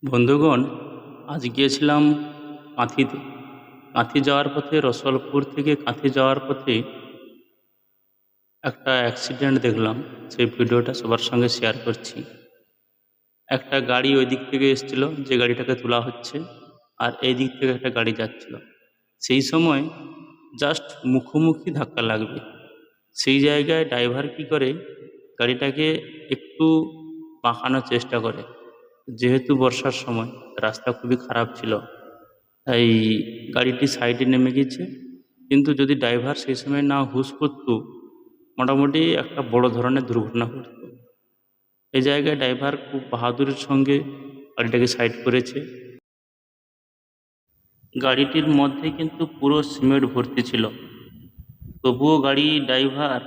বন্ধুগণ, আজ গিয়েছিলাম কাঁথিতে। কাঁথি যাওয়ার পথে, রসলপুর থেকে কাঁথি যাওয়ার পথে একটা অ্যাক্সিডেন্ট দেখলাম। সেই ভিডিওটা সবার সঙ্গে শেয়ার করছি। একটা গাড়ি ওই দিক থেকে এসেছিল, যে গাড়িটাকে তোলা হচ্ছে, আর এই দিক থেকে একটা গাড়ি যাচ্ছিল। সেই সময় জাস্ট মুখোমুখি ধাক্কা লাগবে। সেই জায়গায় ড্রাইভার কি করে, গাড়িটাকে একটু বাঁকানোর চেষ্টা করে। যেহেতু বর্ষার সময়, রাস্তা খুবই খারাপ ছিল, তাই গাড়িটি সাইডে নেমে গেছে। কিন্তু যদি ড্রাইভার সেই সময় না হুশ করতো, মোটামুটি একটা বড় ধরনের দুর্ঘটনা ঘটত। এই জায়গায় ড্রাইভার খুব বাহাদুরের সঙ্গে গাড়িটাকে সাইড করেছে। গাড়িটির মধ্যে কিন্তু পুরো সিমেন্ট ভর্তি ছিল, তবুও গাড়ি ড্রাইভার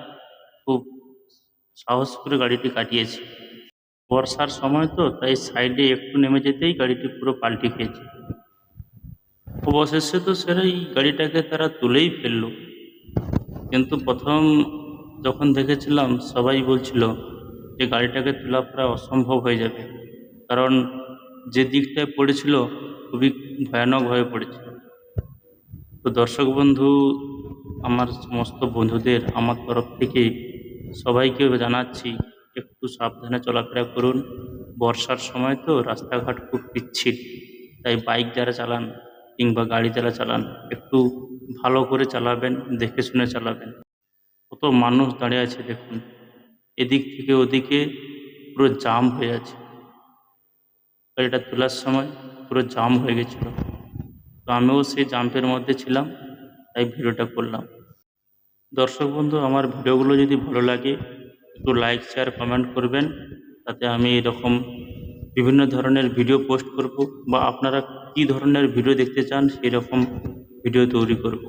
খুব সাহস করে গাড়িটি কাটিয়েছে। বর্ষার সময় তো, তাই সাইডে একটু নেমে যেতেই গাড়িটি পুরো পাল্টি খেয়েছে। অবশেষে তো সেটাই গাড়িটাকে তারা তুলেই ফেললো। কিন্তু প্রথম যখন দেখেছিলাম, সবাই বলছিল যে গাড়িটাকে তোলা প্রায় অসম্ভব হয়ে যাবে, কারণ যে দিকটায় পড়েছিল খুবই ভয়ানকভাবে পড়েছিল। তো দর্শক বন্ধু, আমার সমস্ত বন্ধুদের আমার তরফ থেকে সবাইকে জানাচ্ছি, একটু সাবধানে চলাফেরা করুন। বর্ষার সময় তো রাস্তাঘাট খুব পিচ্ছিল, তাই বাইক যারা চালান কিংবা গাড়ি যারা চালান, একটু ভালো করে চালাবেন, দেখে শুনে চালাবেন। কত মানুষ দাঁড়িয়ে আছে দেখুন, এদিক থেকে ওদিকে পুরো জাম হয়ে আছে। গাড়িটা তোলার সময় পুরো জাম হয়ে গেছিল। তো আমিও সেই জাম্পের মধ্যে ছিলাম, তাই ভিডিওটা করলাম। দর্শক বন্ধু, আমার ভিডিওগুলো যদি ভালো লাগে, একটু লাইক, শেয়ার, কমেন্ট করবেন। তাতে আমি এরকম বিভিন্ন ধরনের ভিডিও পোস্ট করব, বা আপনারা কী ধরনের ভিডিও দেখতে চান সেই রকম ভিডিও তৈরি করব।